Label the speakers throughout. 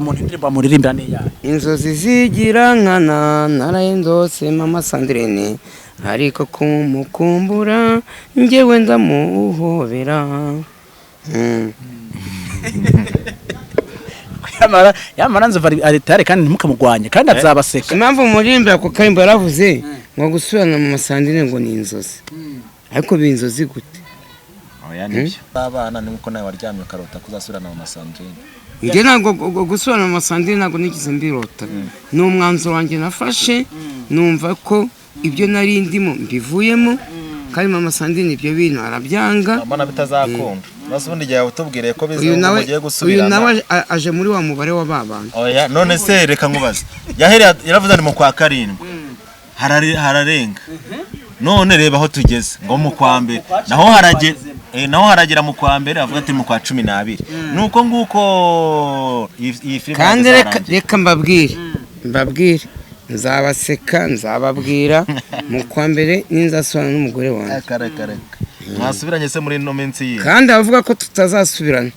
Speaker 1: umuntu indirimbo amuririmbira ni yayo
Speaker 2: inzozi zigira nkana narayindose mama Sandrine ariko kumukumbura njyewe ndamuhobera
Speaker 1: yamara nzova aritare kandi ntimukamugwanye kandi azabaseka
Speaker 2: impamvu murimbira ko karimbo yaravuze ngo gusubirana mama Sandrine ngo ni inzozi ariko binzozi gute
Speaker 3: oya nibyo abana nuko nawe waryamye ukarota kuzasubirana mama Sandrine
Speaker 2: nge nago gusubirana mama Sandrine nago nigize mbirota n'umwanzuro wanjye nafashe numva ko ibyo nari ndimo mbivuyemo kandi mama Sandrine ibyo bintu arabyanga
Speaker 3: abana bitazakunda basubundi gihe utubwire ko bizamugiye gusubirana
Speaker 2: uyu nawe aje muri wa mubare wa babana
Speaker 3: oya none se reka nkubaze yaravuze mu kwa karindwi hararenga none reba aho tugeze ngo mu kwa mbere naho haragera mu kwa mbere avuga ati mu kwa 12 nuko nguko iyi filime
Speaker 2: kandi reka mbabwire nzabaseka nzababwira mu kwa mbere ninzasubirana n'umugore wanjye
Speaker 3: kare mwasubiranye se muri no minsi yi
Speaker 2: kandi avuga ko tutazasubirana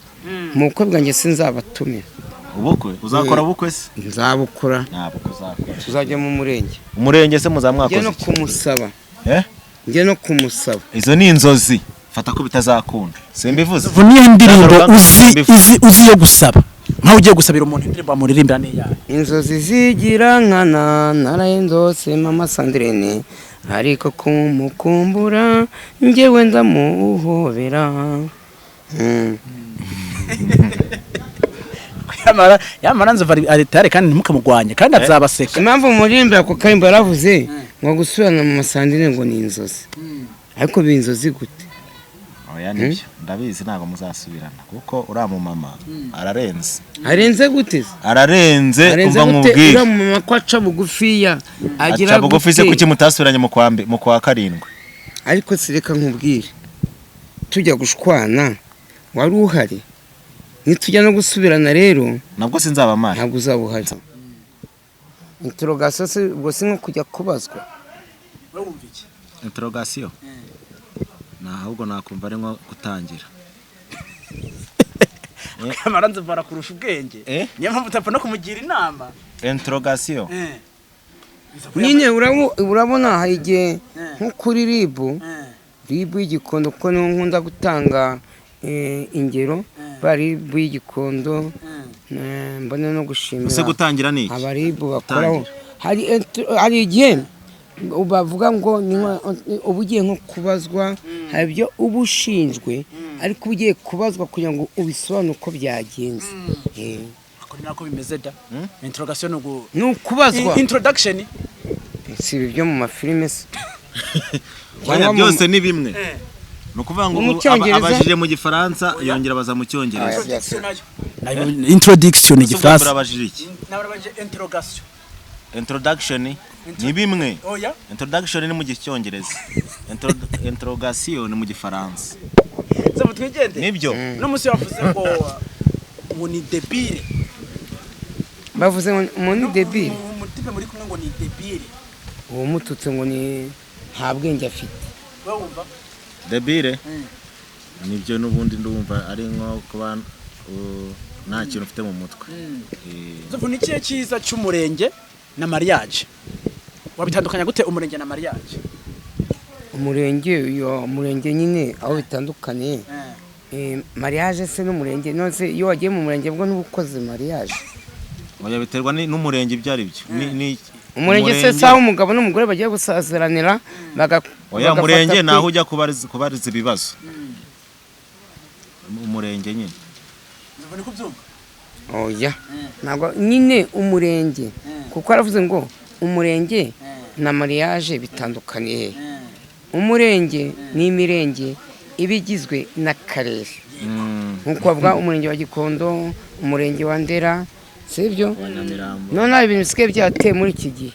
Speaker 2: mu bukwe bwanjye sinzabatumira
Speaker 3: ubukwe uzakora ubukwe se
Speaker 2: nzabukora
Speaker 3: ntabwo uzakora
Speaker 2: tuzajya mu
Speaker 3: murenge se muzamwakoze
Speaker 2: no kumusaba
Speaker 3: nge
Speaker 2: no kumusaba
Speaker 3: izo ni inzozi fata ko bitazakunda simbivuze
Speaker 1: niyo ndirimbo uzi yo gusaba nkaho ugiye gusabira umuntu indirimbo amuririmbira ni yayo
Speaker 2: inzozi zigira nkana narayindose mama Sandrine ariko kumukumbura njyewe ndamuhobera
Speaker 1: yamara nzova aritare kandi ntimukamugwanye kandi azabaseka
Speaker 2: impamvu murimbira ko karimbo yaravuze ngo gusubirana mama Sandrine ngo ni inzozi ariko binzozi gute
Speaker 3: oya nibyo ndabizi ntabwo muzasubirana kuko uriya mu mama
Speaker 2: arenze gute
Speaker 3: ararenze umva nkubwire
Speaker 2: uriya mu mama ko aca bugufiya
Speaker 3: agira bugufi se kuki mutasubiranye mu kwa karindwi
Speaker 2: ariko sireka nkubwire tujya gushwana wari uhari nitujya no gusubirana rero
Speaker 3: nabwo sinzaba mari
Speaker 2: ntabwo uzabuhari interrogation se ubwo si nko kujya kubazwa
Speaker 3: interrogation ahubwo nakumva ari nko gutangira
Speaker 1: yamara nzova kurusha ubwenge niyo mpamvu utapfa no kumugira inama
Speaker 3: interrogation
Speaker 2: nyine urabona hari igihe nko kuri ribu y'igikondo ko niho nkunda gutanga ingero bari y'igikondo mbone no gushimira
Speaker 3: ese gutangira ni
Speaker 2: abaribu bakoraho hari igihe bavuga ngo uba ugiye nko kubazwa hari ibyo uba ushinjwe ariko uba ugiye kubazwa kugira ngo ubisobanure uko byagenze
Speaker 1: ako ni nako bimeze da interrogation
Speaker 2: ni ukubazwa
Speaker 1: introduction
Speaker 2: si ibyo mu mafilime se
Speaker 3: byose ni bimwe nukuvuga ngo abajije mu gifaransa yongera baza mu cyongereza
Speaker 1: introduction igifaransa
Speaker 3: abajije iki
Speaker 1: nabaje interrogation
Speaker 3: introduction ni bimwe introduction ni mu cyongereza interrogation ni mu gifaransa
Speaker 1: zabo twigende
Speaker 3: nibyo
Speaker 1: no musi wavuze ngo ni debile
Speaker 2: bavuze ngo ni debile
Speaker 1: umutipe muri kumwe ngo ni debile
Speaker 2: uwo mututse ngo ni nta bwenge afite
Speaker 1: wumva
Speaker 3: debile nibyo n'ubundi ndumva ari nko kuba nta kintu ufite mu mutwe
Speaker 1: zabo ni kiye cyiza cy'umurenge na mariage wabitandukanya gute umurenge na mariage
Speaker 2: umurenge nyine aho bitandukanye mariage se n'umurenge nose iyo wagiye mu murenge bwo n'ubukoze mariage
Speaker 3: oya biterwa n'umurenge ibyo ari byo
Speaker 2: umurenge se saho umugabo n'umugore bagiye gusaziranira
Speaker 3: oya umurenge naho ujya kubariza ibibazo umurenge nyine
Speaker 1: nzabone kubyumva
Speaker 2: oya ntabwo nyine umurenge kuko aravuze ngo umurenge na mariage bitandukaniye umurenge ni imirenge ibigizwe n'akarere nkuko bavuga umurenge wa Gikondo umurenge wa Ndera sibyo none hari ibintu bisigaye byateye muri iki gihe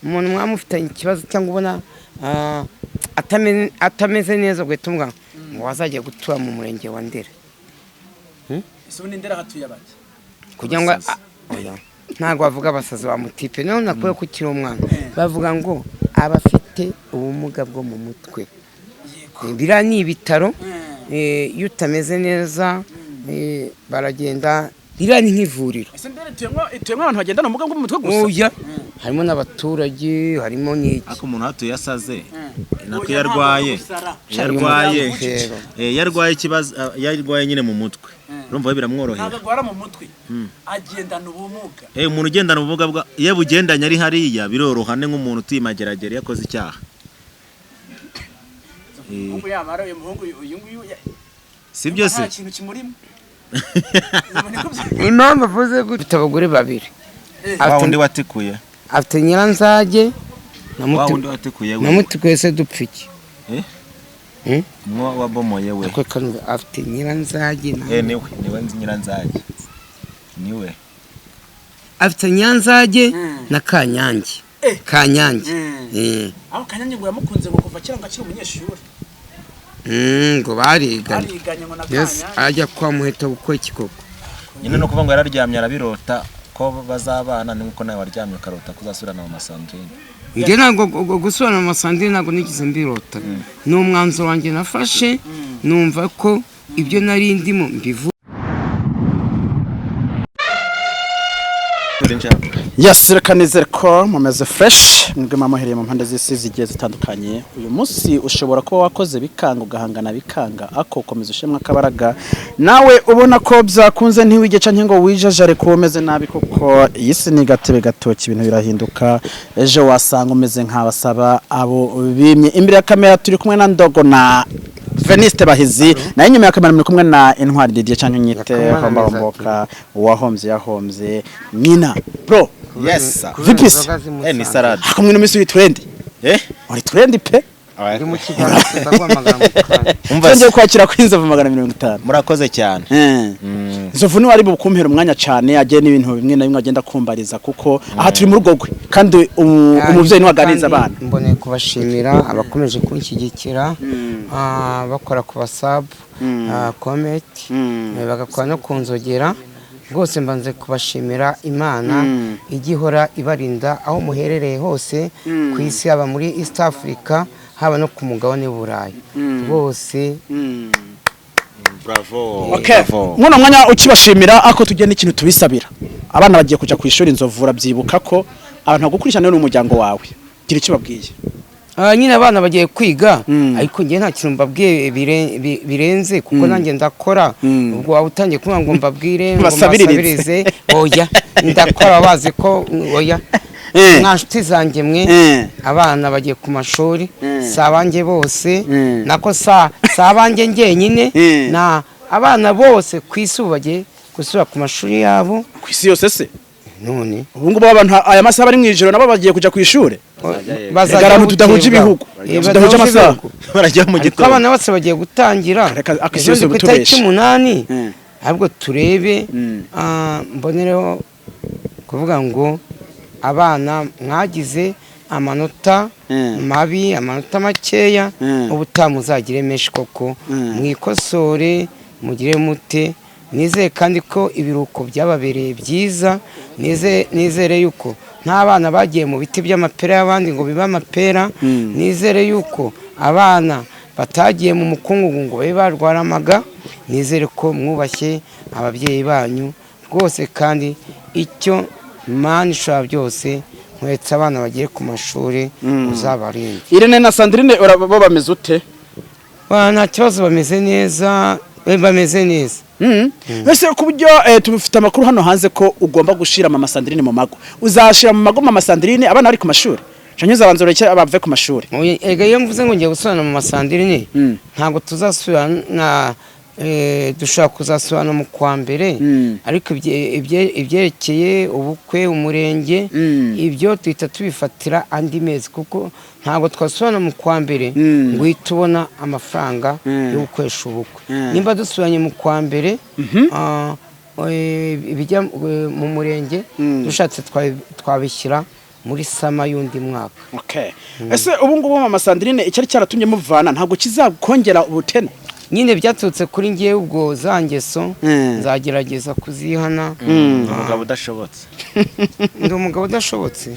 Speaker 2: umuntu mwamufitanye ikibazo cyangwa ubona atameze neza ugahita umubwira ngo wazajya gutura mu murenge wa Ndera
Speaker 1: isubundi Ndera hatuye abaki
Speaker 2: kugira ngo ntabwo bavuga abasazi ba mutipe naho nakore ku kiri umwana bavuga ngo abafite ubumuga bwo mu mutwe biriya ni ibitaro iyo utameze neza baragenda ririya ni nk'ivuriro.
Speaker 1: ese mbere tuyemwe abantu bagendana ubumuga bwo mu mutwe gusa
Speaker 2: Oya, harimo n'abaturage, harimo n'iki.
Speaker 3: ariko umuntu hatuye yasaze nako yarwaye ikibazo yarwaye nyine mu mutwe urumva we biramworohera
Speaker 1: ntabwo agwara mu mutwe agendana ubumuga
Speaker 3: umuntu ugendana ubumuga bwa iyo bugendanye ari hariya birorohane nk'umuntu utimageragere yakoze icyaha
Speaker 1: ubu yamara uyu muhungu uyu nguyu
Speaker 3: si byose
Speaker 1: nta kintu kimurimo
Speaker 2: Impamvu avuze gutya abagore babiri.
Speaker 3: wa wundi watikuye
Speaker 2: Afite Nyiranzage
Speaker 3: wa wundi watikuye
Speaker 2: na Mutikuye se dupfiki.
Speaker 3: mwo wabomoye we
Speaker 2: Ako kanwe afite Nyiranzage na
Speaker 3: niwe nzi Nyiranzage niwe
Speaker 2: afite Nyanzage na Kanyange. Kanyange.
Speaker 1: aho Kanyange ngo yamukunze ngo kuva kera ngo akiri umunyeshuri
Speaker 2: ngo bariganye.
Speaker 1: ngo na
Speaker 2: Yes, ajya kwa Muheto gukora ikikoko.
Speaker 3: nyine no kuvuga ngo yararyamye arabirota ko bazabana nuko nawe waryamye ukarota kuzasubirana mu Masandrine.
Speaker 2: Nge ntabwo gusubirana mu Masandrine ntabwo nigize mbirota. Ni umwanzuro wanjye nafashe numva ko ibyo nari ndimo mbivu.
Speaker 1: Yes, reka nizere ko mumeze fresh mwebwe mamuhereye mu mpande z'isi zigiye zitandukanye. Uyu munsi ushobora kuba wakoze bikanga ugahangana bikanga ako komeza ushemwa kabaraga nawe ubona ko byakunze ntiwige canke ngo wijajare ko umeze nabi kuko iyi si ni gatebe gatoki ibintu birahinduka ejo wasanga umeze nk'abasaba abo bimye. Imbere ya kamera turi kumwe na Ndogo na Veniste Bahizi na inyuma ya kamera muri kumwe na Intwari Didier canke nyite Homboka yahomze Nina bro.
Speaker 3: Yes sir.
Speaker 1: Vipis
Speaker 3: Ni salade
Speaker 1: kumwe no misi trend uri trend pe
Speaker 2: Uri mu kiganiro ndagwamagana
Speaker 1: Twongeye kwakira kw'Inzovu 50.
Speaker 3: murakoze cyane
Speaker 1: Inzovu ni wari bukumpera umwanya cyane agiye n'ibintu bimwe na bimwe agenda kumbariza kuko aha turi mu rugogwe kandi umuvyeyi ni waganiza abana.
Speaker 2: Mbone kubashimira abakomeje kunshyigikira bakora ku WhatsApp comment bagakora no kunzogera rwose mbanze kubashimira Imana igihora ibarinda aho muherereye hose ku isi haba muri East Africa haba no ku mugabane w'Uburayi bose
Speaker 3: bravo
Speaker 1: mwana mwanya ukibashimira ako tugenda ikintu tubisabira abana bagiye kuja ku ishuri Inzovu urabyibuka ko abantu bagukurikirana n'umuryango wawe gira icyo babwiye.
Speaker 2: Nyine abana bagiye kwiga ariko ngiye nta kintu mbabwiye birenze kuko nanjye ndakora ubwo waba utangiye kuvuga ngo mbabwire ngo mbasabirize oya ndakora bazi ko oya nka nshuti zanjye mwe abana bagiye ku mashuri sabanjye bose nako sabanjye ngenyine na abana bose kwisuba bagiye gusubira ku mashuri yabo
Speaker 1: Ku isi yose se
Speaker 2: none
Speaker 1: ubu ngubu abantu aya masaha bari mwijoro nabo bagiye kuja ku ishuri bazajya tudahuje ibihugu tudahuje amasaha
Speaker 3: barajya mu gitondo
Speaker 2: abana bose bagiye gutangira
Speaker 1: akisose
Speaker 2: ku itariki 8 ahubwo turebe mbonereho kuvuga ngo abana mwagize amanota mabi amanota makeya ubutamuzagire menshi koko mwikosore mugire mute nizeye kandi ko ibiruko byababereye byiza nizere yuko nta bana bagiye mu biti by'amapera y'abandi ngo bibe amapera nizere yuko abana batagiye mu mukungugu ngo babe barwaramaga nizere ko mwubashye ababyeyi banyu rwose kandi icyo Imana ishobora byose nkwetse abana bagiye ku mashuri uzabarinde.
Speaker 1: Irene na Sandrine bo bameze ute?
Speaker 2: Nta kibazo bameze neza
Speaker 1: Ese kubyo tubifite amakuru hano hanze ko ugomba gushira mama Sandrine mu mago uzashira mu mago mama Sandrine abana bari ku mashuri Shanyuza abanzoreke abave ku mashuri
Speaker 2: ega iyo mvuze ngo ngiye gusubirana mu Masandrine ntabwo tuzasubirana dushaka kuzasubirana mu kwa mbere ariko ibyerekeye ubukwe umurenge ibyo tuhita tubifatira andi mezi kuko ntabwo twasubirana mu kwa mbere ngo uhite ubona amafaranga yo gukoresha ubukwe nimba dusubiranye mu kwa mbere bijya mu murenge dushatse twabishyira muri sama y'undi mwaka.
Speaker 1: Ese ubu ngubu mama Sandrine icyari cyaratumye muvana ntabwo kizakongera ubutene
Speaker 2: nyine byatutse kuri ngiye ubwo zangeso nzagerageza kuzihana
Speaker 3: umugabo udashobotse
Speaker 2: ndi umugabo udashobotse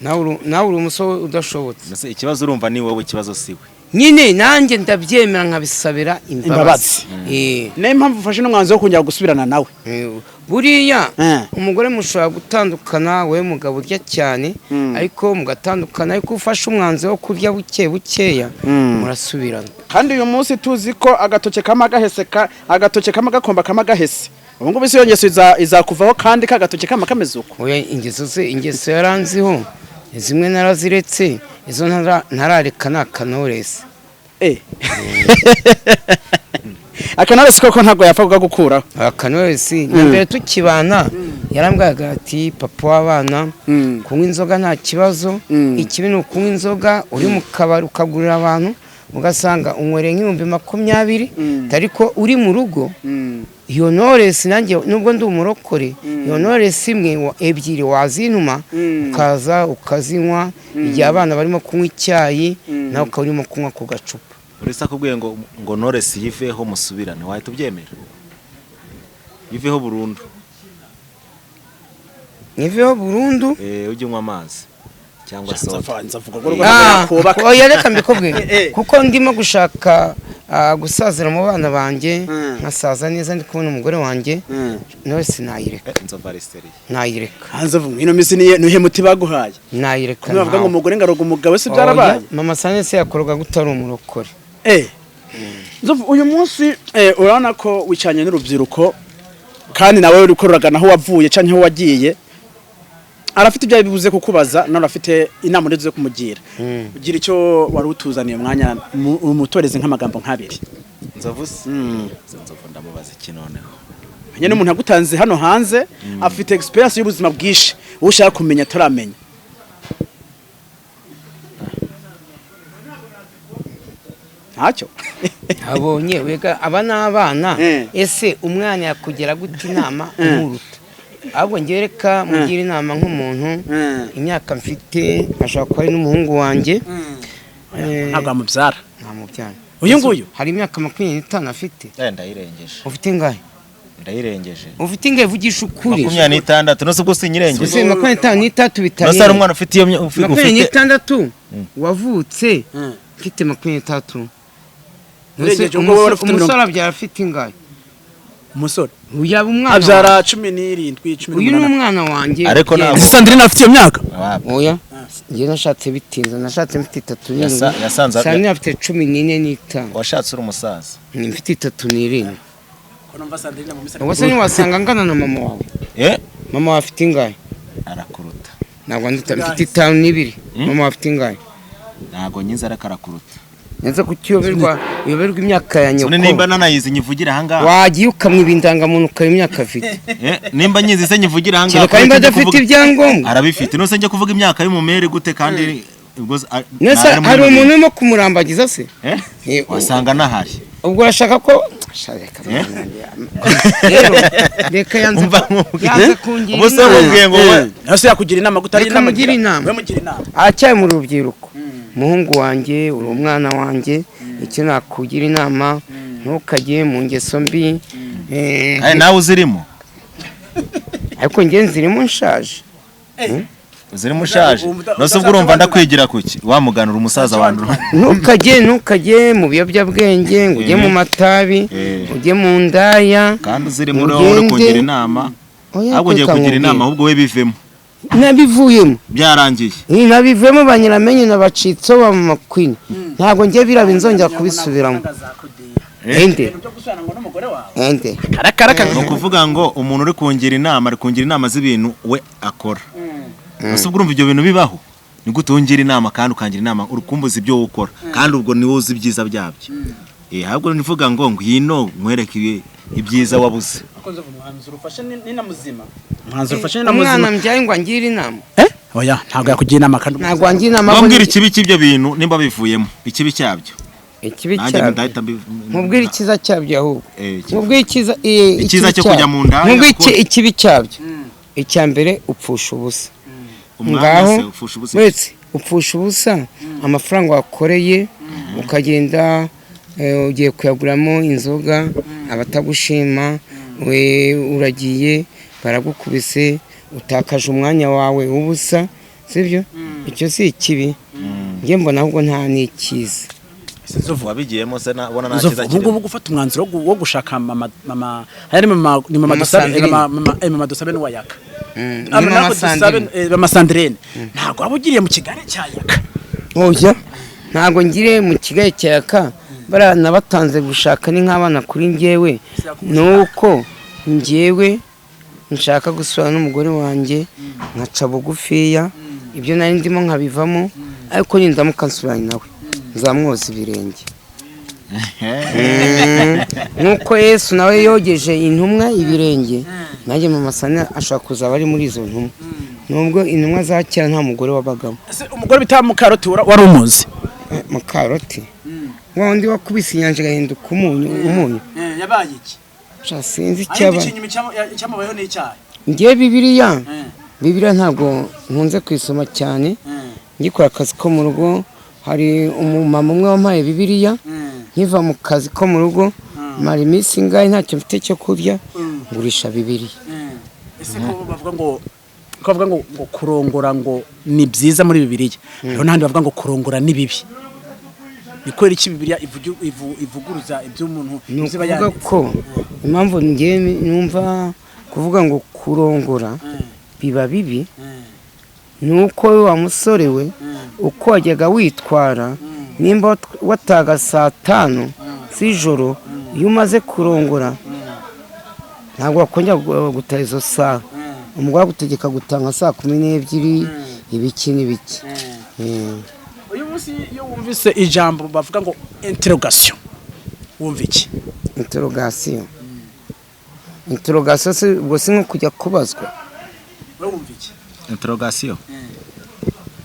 Speaker 2: nawe uri umusore udashobotse
Speaker 3: ikibazo urumva ni wowe ikibazo siwe
Speaker 2: nyine nanjye ndabyemera nkabisabira imbabazi.
Speaker 1: niyo mpamvu ufashe n'umwanzuro wo kongera gusubirana nawe.
Speaker 2: buriya umugore mushobora gutandukana, we mugabo urya cyane ariko mugatandukana, ariko ufashe umwanzuro wo kurya bukeya murasubirana.
Speaker 1: kandi uyu munsi tuzi ko agatoke kama gakomba kama gahese. ubu ngubu isi yongeso izakuvaho kandi kagatoke kama kameze uko.
Speaker 2: oya ingeso yaranziho zimwe naraziretse, izo ntarareka ni akanoresi.
Speaker 1: akanoresi koko ntabwo yapfa kugakuraho.
Speaker 2: akanoresi mbere tukibana yarambwaga ati papa w'abana kunywa inzoga nta kibazo, ikibi ni ukunywa inzoga uri mu kabari ukagurira abantu ugasanga unywereye nk'ibihumbi 20, ariko uri mu rugo iyo noresi nanjye nubwo ndi umurokore, iyo noresi imwe ebyiri wazintuma ukaza ukazinywa igihe abana barimo kunywa icyayi nawe ukaba urimo kunywa ku gacupa.
Speaker 3: uretse akubwiye ngo noresi yiveho musubirane, wahita ubyemera? yiveho burundu?
Speaker 2: niveho burundu
Speaker 3: ujye unywa amazi cyangwa
Speaker 2: soda. Reka mbikubwire kuko ndimo gushaka gusazira mu bana banjye, nkasaza neza ndi kubona umugore wanjye, noresi nayireka. nayireka
Speaker 1: hanzavu ino misi nihe muti baguhaye?
Speaker 2: nayireka.
Speaker 1: Bavuga ngo umugore ngaroga umugabo se byarabaye?
Speaker 2: mama Sanese yakoroga gutari umurokore.
Speaker 1: uyu munsi urabona ko wicanye n'urubyiruko kandi nawe uri kororagana aho wavuye canke aho wagiye, arafite ibyo bibuze kukubaza nawe arafite inama ndetse zo kumugira. ugira icyo wari utuzaniye umwanya umutoreze nk'amagambo nk'abiri.
Speaker 3: Nzovu ndamubaza iki noneho?
Speaker 1: nyene umuntu agutanze hano hanze afite experience y'ubuzima bwishi ushaka kumenya taramenya. ntacyo
Speaker 2: abonye wega aba n'abana. ese umwana yakugera gute inama umuruta? ahubwo ngereka mugira inama nk'umuntu imyaka mfite, ashaka kuba ari n'umuhungu wanjye.
Speaker 1: ntabwo amubyara.
Speaker 2: ntamubyara.
Speaker 1: uyu nguyu
Speaker 2: hari imyaka 25 afite.
Speaker 3: ndayirengeje.
Speaker 2: ufite ingahe?
Speaker 3: ndayirengeje.
Speaker 2: ufite ingahe? vugisha ukuri.
Speaker 3: 26. nose ubwo sinyirengeje.
Speaker 2: ufite 23 bitari.
Speaker 3: nose ari umwana ufite iyo
Speaker 2: 26 wavutse ufite 23. umusore abyara afite ingahe?
Speaker 1: umusore
Speaker 2: uyaba umwana
Speaker 1: abyara 17 18.
Speaker 2: uyu ni umwana wanjye.
Speaker 3: ariko
Speaker 1: ntabwo Sandrine afite iyo myaka.
Speaker 2: oya ngiye nashatse bitinze, nashatse mfite 3.
Speaker 3: yasanze
Speaker 2: Sandrine afite 14
Speaker 3: washatse uri umusaza.
Speaker 2: mfite 3.
Speaker 1: ko numva Sandrine mu misari.
Speaker 2: wase ni wasanga ngana na mama wawe. mama wawe afite ingahe?
Speaker 3: arakuruta.
Speaker 2: ntabwo ndita mfite 5 mama wawe afite ingahe?
Speaker 3: ntabwo nyiza arakarakuruta.
Speaker 2: neza kukiyoberwa imyaka ya nyoko.
Speaker 3: nimba nanayizi nyivugira ahangaha
Speaker 2: wagiye ukamwiba indangamuntu ukaba imyaka afite.
Speaker 3: nimba nyizi se nyivugira ahangaha
Speaker 2: kandi badafite ibyangombwa.
Speaker 3: arabifite. nose njye kuvuga imyaka y'umumere gute kandi
Speaker 2: nese hari umuntu urimo kumurambagiza se?
Speaker 3: wasanga nahari.
Speaker 2: ubwo urashaka ko reka yanze kungira
Speaker 1: inama. nase yakugira inama gutari
Speaker 2: inama. we mugira inama. aracyari mu rubyiruko. muhungu wanjye uri umwana wanjye, icyo nakugira inama ntukajye mu ngeso mbi.
Speaker 3: nawe uzirimo?
Speaker 2: ariko njye nzirimo nshaje.
Speaker 3: uzirimo ushaje? nose ubwo urumva ndakwigira kuki? wamuganura umusaza wanjye.
Speaker 2: ntukajye mu biyobyabwenge, ngo ujye mu matabi, ujye mu ndaya.
Speaker 3: kandi uzirimo uri kugira inama. ahubwo ngiye kugira inama ahubwo we bivemo.
Speaker 2: nabivuyemo
Speaker 3: byarangiye.
Speaker 2: nabivuyemo banyiramenye nabacitso ba makwini. ntabwo ngiye biraba inzongera kubisubiramo. ende
Speaker 3: ni ukuvuga ngo umuntu uri kungira inama ari kungira inama z'ibintu we akora. ese ubwo urumva ibyo bintu bibaho? ni gute wongira inama kandi ukangira inama uri kumbuza ibyo ukora kandi ubwo ni wowe uzi ibyiza byabyo? ahubwo nivuga ngo ngwino nkwereke ibyiza wabuze.
Speaker 2: umwana mbyaye ngo angire inama.
Speaker 1: oya ntabwo yakugira inama kandi
Speaker 2: ntabwo angira inama.
Speaker 3: bambwira ikibi cy'ibyo bintu nimba bivuyemo ikibi cyabyo.
Speaker 2: ikibi cyabyo mubwira ikiza cyabyo ahubwo mubwira
Speaker 3: ikiza cyo kujya mu ndaya.
Speaker 2: mubwira ikibi cyabyo. icya mbere upfusha ubusa. ngaho wese upfusha ubusa amafaranga wakoreye ukagenda ugiye kuyaguramo inzoga, abatagushima we uragiye baragukubise, utakaje umwanya wawe ubusa, sibyo? icyo si ikibi. ngiye mbona ahubwo nta nikiza.
Speaker 1: Sinzovu
Speaker 3: wabigiyemo se nabona
Speaker 1: Nzovu
Speaker 3: nakiza
Speaker 1: ubwo
Speaker 3: kirimo.
Speaker 1: gufata umwanzuro wo gushaka mama hari mama dusabe mama dusabe no wayaka
Speaker 2: mama Sandrine.
Speaker 1: mama Sandrine ntago abugiriye mu kigare cyayaka
Speaker 2: oya ntago ngire mu kigaye cyaka barana batanze gushaka ni nk'abana kuri njyewe nuko njyewe nshaka gusura n'umugore wanjye nkaca bugufiya ibyo nari ndimo nkabivamo ariko nindamuka nsuranye nawe nzamwoza ibirenge nkuko Yesu nawe yogeje intumwa ibirenge nanjye mama Sandrine ashaka kuzaba ari muri izo ntumwa nubwo intumwa za kera nta mugore wabagamo.
Speaker 1: umugore bita Mukaroti wari umuzi
Speaker 2: Mukaroti wa undi wakubise inyanja gahinduka umunyu
Speaker 1: yabaye iki
Speaker 2: sinzi icyaba
Speaker 1: cyamubayeho n'icyaha
Speaker 2: ngiye Bibiliya ntabwo nkunze kwisoma cyane ngikora akazi ko mu rugo hari umumama umwe wampaye Bibiliya nkiva mu kazi ko mu rugo mara iminsi ingahe ntacyo mfite cyo kurya ngurisha Bibiliya.
Speaker 1: ese ko bavuga ngo kurongora ngo ni byiza muri Bibiliya rero n'ahandi bavuga ngo kurongora ni bibi ni kwera iki Bibiliya ivuguruza iby'umuntu
Speaker 2: ziba yanditse ko impamvu ngiye numva kuvuga ngo kurongora biba bibi nuko wa musore we uko wajyaga witwara nimba wataga 5:00 z'ijoro iyo umaze kurongora ntabwo wakongera gutaha izo saha umugore agutegeka gutanga 12:00 ibiki n'ibiki.
Speaker 1: uyu munsi iyo wumvise ijambo bavuga ngo interrogation wumva iki interrogation se ubwo si nko kujya kubazwa wumva iki
Speaker 3: interrogation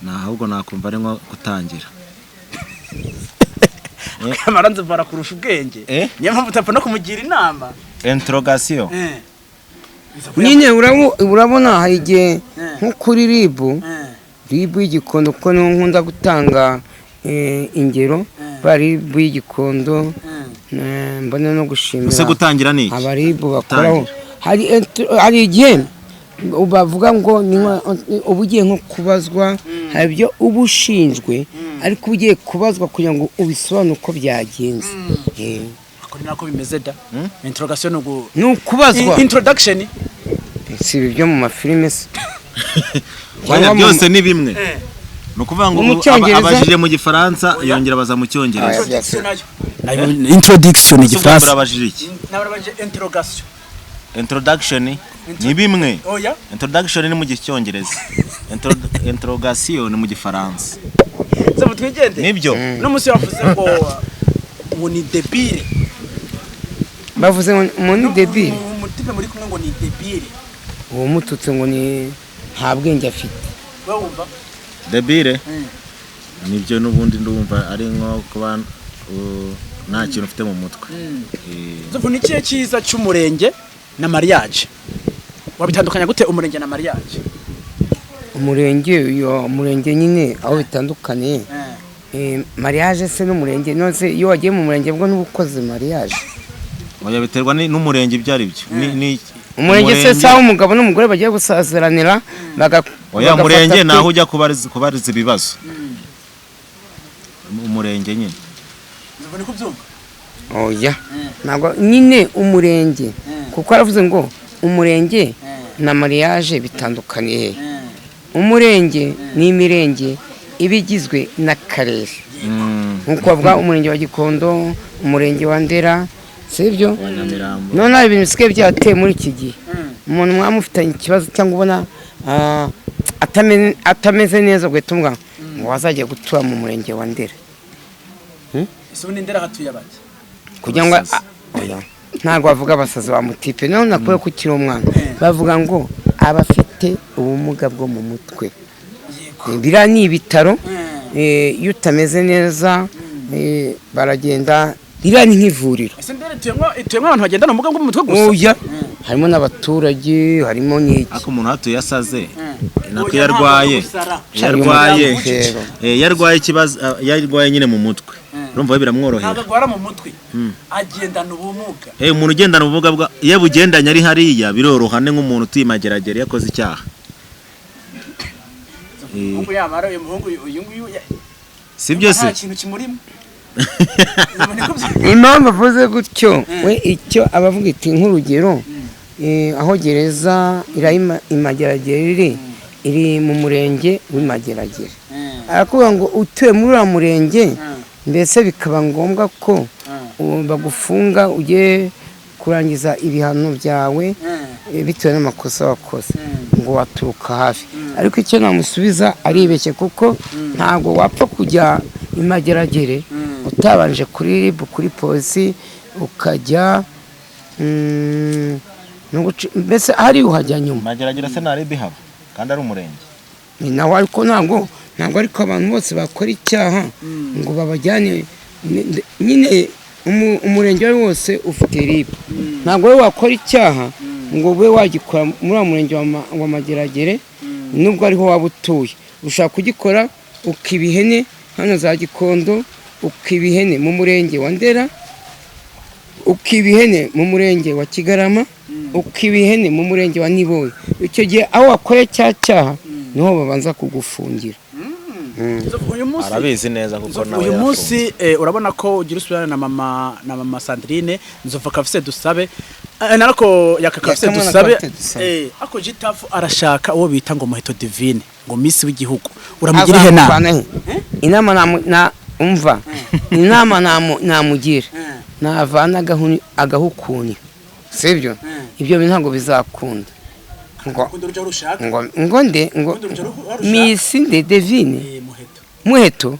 Speaker 3: ahubwo nakumva ari nko gutangira
Speaker 1: amaranze bara kurusha ubwenge niyo mpamvu utapfa no kumugira inama
Speaker 3: interrogation
Speaker 2: nyine urabona hari igihe nko kuri ribu y'igikondo kuko niho nkunda gutanga ingero bari ribu y'igikondo mbona no gushimira
Speaker 3: use gutangira ni
Speaker 2: abaribu bakoraho hari igihe bavuga ngo ubugiye nko kubazwa hari ibyo ubushinjwe ariko ugiye kubazwa kugira ngo ubisobanure uko byagenze
Speaker 1: akora nako bimeze da interrogation
Speaker 2: ni ukubazwa
Speaker 1: introduction
Speaker 2: si ibyo mu mafilime se
Speaker 3: byose ni bimwe no kuvuga ngo abajije mu gifaransa yongera baza mu cyongereza
Speaker 1: introduction igifaransa
Speaker 3: barabajije iki
Speaker 1: nabarabajije
Speaker 3: introduction ni bimwe introduction ni mu cyongereza interrogation ni mu gifaransa
Speaker 1: zo twigende
Speaker 3: nibyo
Speaker 1: no musi yavuze ngo ni debile
Speaker 2: bavuze ngo ni debile
Speaker 1: umutipe muri kumwe ngo ni debile
Speaker 2: uwo mututse ngo ni nta bwenge afite
Speaker 1: wumva
Speaker 3: debile nibyo n'ubundi ndumva ari nko kuba nta kintu ufite mu mutwe
Speaker 1: zo ni kiye cyiza cy'umurenge na mariage wabitandukanya gute umurenge na mariage
Speaker 2: umurenge nyine aho bitandukanye mariage se n'umurenge nose iyo wagiye mu murenge bwo n'ubukoze mariage
Speaker 3: oya biterwa n'umurenge ibyo ari byo ni
Speaker 2: umurenge se sawa umugabo n'umugore bagiye gusaziranira
Speaker 3: oya umurenge naho ujya kubariza ibibazo umurenge nyine
Speaker 1: ubone ko byumva
Speaker 2: oya ntabwo nyine umurenge kuko aravuze ngo umurenge na mariage bitandukaniye umurenge ni imirenge ibigizwe n'akarere nkuko bavuga umurenge wa Gikondo umurenge wa Ndera sibyo none hari ibintu bisigaye byateye muri iki gihe umuntu mwamufitanye ikibazo cyangwa ubona atameze neza guhetumwa ngo wazajya gutura mu murenge wa Ndera
Speaker 1: ese ubu Ndera hatuye abaki
Speaker 2: kugira ngo ntabwo bavuga abasazi ba mutipe none nakwiye kukiri umwana bavuga ngo abafite ubumuga bwo mu mutwe biriya ni ibitaro iyo utameze neza baragenda ririya ni nk'ivuriro
Speaker 1: ese Ndera ituyemo abantu bagendana ubumuga bwo mu mutwe gusa
Speaker 2: oya harimo n'abaturage harimo n'iki
Speaker 3: ako umuntu hatuye asaze nako yarwaye ikibazo yarwaye nyine mu mutwe urumva biramworohera
Speaker 1: ntabwo agwara mu mutwe agendana ubumuga
Speaker 3: umuntu ugendana ubumuga bwa iyo bugendanye ari hariya birorohane nk'umuntu utimageragere yakoze icyaha
Speaker 1: umuhungu yamara uyu muhungu uyu nguyu
Speaker 3: si byose
Speaker 1: nta kintu kimurimo
Speaker 2: impamvu avuze gutyo we icyo abavuga iti nk'urugero aho gereza Imageragere iri mu murenge w'Imageragere arakuvuga ngo utuye muri uriya murenge mbese bikaba ngombwa ko bagufunga ugiye kurangiza ibihano byawe bitewe n'amakosa wakoze ngo waturuka hafi ariko icyo namusubiza aribeshye kuko ntabwo wapfa kujya Imageragere utabanje kuri RIB kuri polisi ukajya mbese hari uhajya nyuma
Speaker 3: Imageragere se na RIB haba kandi ari umurenge
Speaker 2: ni nawe ariko ntabwo ariko abantu bose bakora icyaha ngo babajyane nyine umurenge wari wose ufite RIB ntabwo we wakora icyaha ngo ube wagikora muri uwo murenge wa Mageragere nubwo ariho waba utuye ushaka kugikora ukiba ihene hano za Gikondo ukiba ihene mu murenge wa Ndera ukiba ihene mu murenge wa Kigarama ukiba ihene mu murenge wa Niboye icyo gihe aho wakoreye cya cyaha niho babanza kugufungira
Speaker 3: arabizi neza kuko nawe
Speaker 1: uyu munsi urabona ko ugira usubirana na mama Sandrine nzova kafise dusabe narako yakakafise dusabe ako Gitafu arashaka uwo bita ngo Muheto Divine ngo Miss w'igihugu uramugira ihe inama namugira navana agahukuni sibyo ibyo ntabwo bizakunda ngo Miss Divine Muheto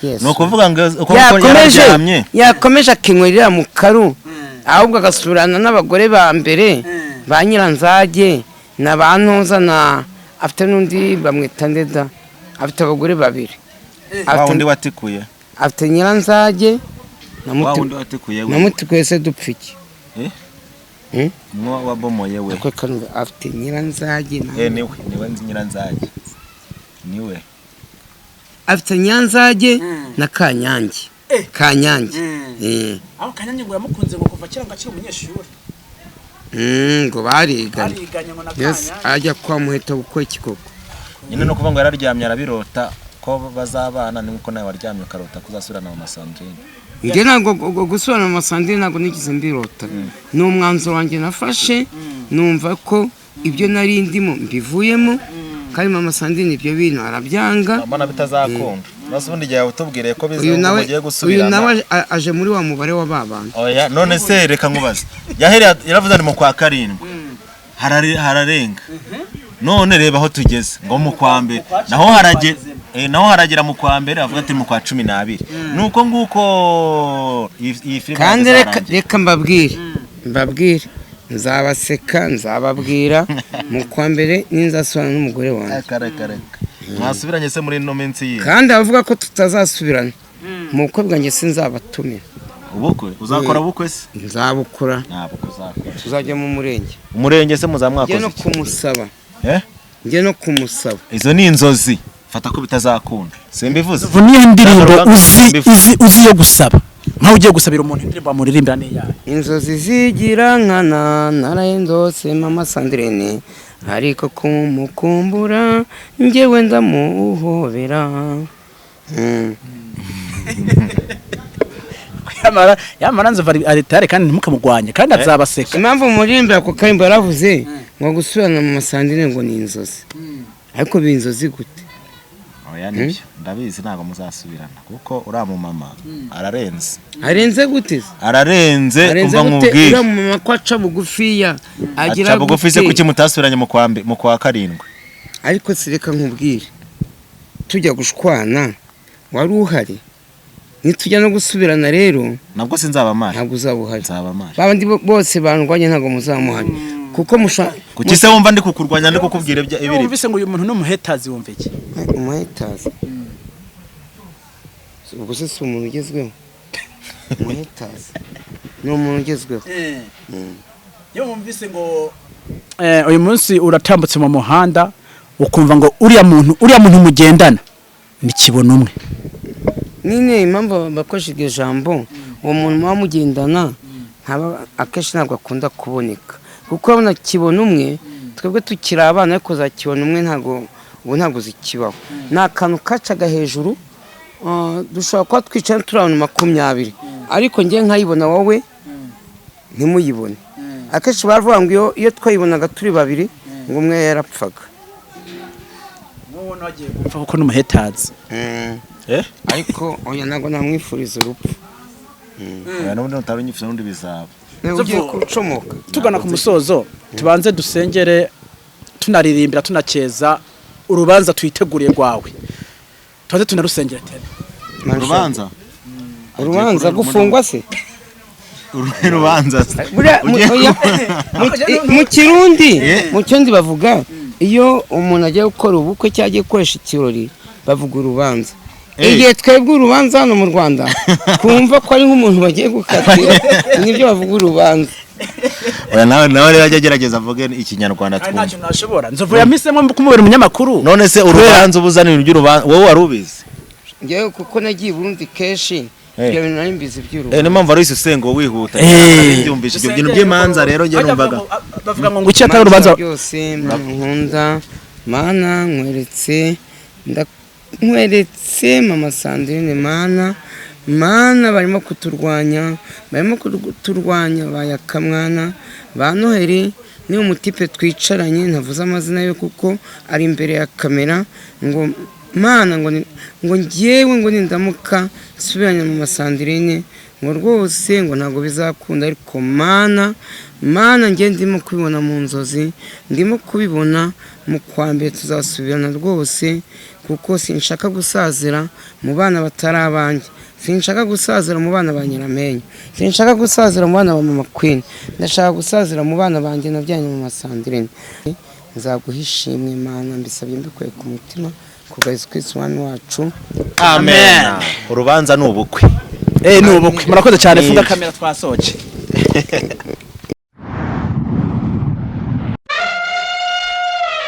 Speaker 3: yes no kuvuga ngo uko
Speaker 2: yakomeje akinwerera mu karu ahubwo agasurana n'abagore ba mbere ba Nyiranzage na bantoza na afite nundi bamwita Ndeda afite abagore babiri
Speaker 3: afite watikuye
Speaker 2: afite Nyiranzage
Speaker 3: na
Speaker 2: Mutikuye se dupfiki
Speaker 3: mwa wabomoye we
Speaker 2: ko kanwe afite Nyiranzage
Speaker 3: niwe Nyiranzage niwe
Speaker 2: afite Nyanzage na Kanyange
Speaker 1: aho Kanyange ngo yamukunze ngo kuva kera ngo akiri umunyeshuri
Speaker 2: ngo bariganye yes ajya kwa Muheto gukora ikikoko
Speaker 3: nyine no kuvuga ngo yararyamye arabirota ko bazabana niko nawe waryamye karota kuzasubirana mu Sandrine
Speaker 2: nge ntabwo gusubirana mu Sandrine ntabwo nigize mbirota ni umwanzuro wanjye nafashe numva ko ibyo nari ndimo mbivuyemo kandi mama Sandrine ibyo bintu arabyanga
Speaker 3: mbona bitazakunda nasubundi gihe utubwire ko bizamugiye gusubirana
Speaker 2: uyu nawe aje muri wa mubare wa babana
Speaker 3: oya none se reka nkubaze yaravuze ari mu kwa karindwi hararenga none reba aho tugeze ngo mu kwa mbere naho haragera mu kwa mbere avuga ati mu kwa 12 nuko nguko iyi filime
Speaker 2: kandi reka mbabwire nzabaseka nzababwira mu kwa mbere ninzasubirana n'umugore wanjye
Speaker 3: mwasubiranye se muri no minsi yi
Speaker 2: kandi avuga ko tutazasubirana mu bukwe bwanjye sinzabatumira
Speaker 3: ubukwe uzakora ubukwe se
Speaker 2: nzabukora
Speaker 3: ntabwo uzakora
Speaker 2: tuzajya mu
Speaker 3: murenge se muzamwakoze
Speaker 2: no kumusaba nge no kumusaba
Speaker 3: izo ni inzozi fata ko bitazakunda simbivuze
Speaker 1: niyo ndirimbo uzi yo gusaba nkaho ugiye gusabira umuntu indirimbo amuririmbira neyaye
Speaker 2: inzozi zigira nkana narayendose mama Sandrine ariko kumukumbura njyewe ndamuhobera
Speaker 1: yamara nzova aritare kandi ntimukamugwanye kandi azabaseka
Speaker 2: impamvu murimbira ko karimbo yaravuze ngo gusubirana mu Sandrine ngo ni inzozi ariko binzozi gute
Speaker 3: oya nibyo ndabizi ntago muzasubirana kuko uriya mu mama
Speaker 2: arenze gute
Speaker 3: ararenze umva nkubwire
Speaker 2: uriya mu mama ko aca bugufiya
Speaker 3: agira bugufi se kuki mutasubiranye mu kwa karindwi
Speaker 2: ariko sireka nkubwire tujya gushwana wari uhari nitujya no gusubirana rero
Speaker 3: nabwo sinzabamara
Speaker 2: ntabwo uzabuhari
Speaker 3: nzabamara
Speaker 2: babandi bose bandwanye ntabwo muzamuhari kuko
Speaker 3: kuki se wumva ndi kukurwanya ndi kukubwira ibiri
Speaker 1: wumvise ngo uyu muntu n'umuhetazi wumve iki
Speaker 2: umuhetazi ubwo se si umuntu ugezweho umuhetazi ni umuntu ugezweho
Speaker 1: iyo wumvise ngo uyu munsi uratambutse mu muhanda ukumva ngo uriya muntu mugendana ni kibona umwe
Speaker 2: nine impamvu bakoresha iryo jambo uwo muntu muba mugendana akenshi ntabwo akunda kuboneka kuko urabona kibona umwe twebwe tukiri abana ariko za kibona umwe ntabwo zikibaho ni akantu kacaga hejuru dushobora kuba twicaye turi abantu 20 ariko njye nkayibona wowe ntimuyibone. Akenshi baravuga ngo iyo twayibonaga turi 2 ngo umwe yarapfaga.
Speaker 1: wowe nagiye gupfa kuko n'umuhetazi
Speaker 2: ariko oya ntabwo namwifuriza urupfu.
Speaker 3: n'ubundi utarunyifite n'undi bizaba
Speaker 2: ugiye kucomoka.
Speaker 1: tugana ku musozo tubanze dusengere tunaririmbira tunakeza urubanza twiteguriye rwawe tubanze tunarusengera tene.
Speaker 2: Urubanza gufungwa se
Speaker 3: urubanza
Speaker 2: mu Kirundi bavuga iyo umuntu agiye gukora ubukwe cyangwa agiye gukoresha ikirori bavuga urubanza. Igihe twebwe urubanza hano mu Rwanda kumva ko ari nk'umuntu bagiye gukatira nibyo bavuga urubanza.
Speaker 3: oya nawe rero ajya agerageza avuge ikinyarwanda twumva.
Speaker 1: Ntacyo nashobora nzovu yamisemo kumubera umunyamakuru.
Speaker 3: None se urubanza ubuzanira by'urubanza wowe warubizi?
Speaker 2: Ngewe kuko nagiye Burundi keshi ibyo bintu nari mbizi by'urubanza.
Speaker 3: Niyo mpamvu ari usengo wihuta byumvisha ibyo bintu by'imanza rero nge numvaga
Speaker 1: bavuga ngo iki atari urubanza
Speaker 2: byose nkunda mana nkweretse mama Sandrine mana barimo kuturwanya bayakamwana ba Noheli ni umutipe twicaranye ntavuze amazina yo kuko ari imbere ya kamera ngo mana ngo ngiyewe ngo nindamuka subiranye mama Sandrine ngo rwose ngo ntago bizakunda ariko mana ngiye ndimo kubibona mu nzozi ndimo kubibona mu kwambere tuzasubirana rwose kuko sinshaka gusazira mu bana batari abanjye, sinshaka gusazira mu bana ba Nyiramenyo, sinshaka gusazira mu bana ba Mama Queen, ndashaka gusazira mu bana banjye nabyanye mu Sandrine. Nzaguhishimwe mana mbisabye mbikuye ku mutima kubwa Yesu Kristo umwami wacu,
Speaker 3: amen. Urubanza n'ubukwe
Speaker 1: n'ubukwe murakoze cyane. Funga kamera twasoje.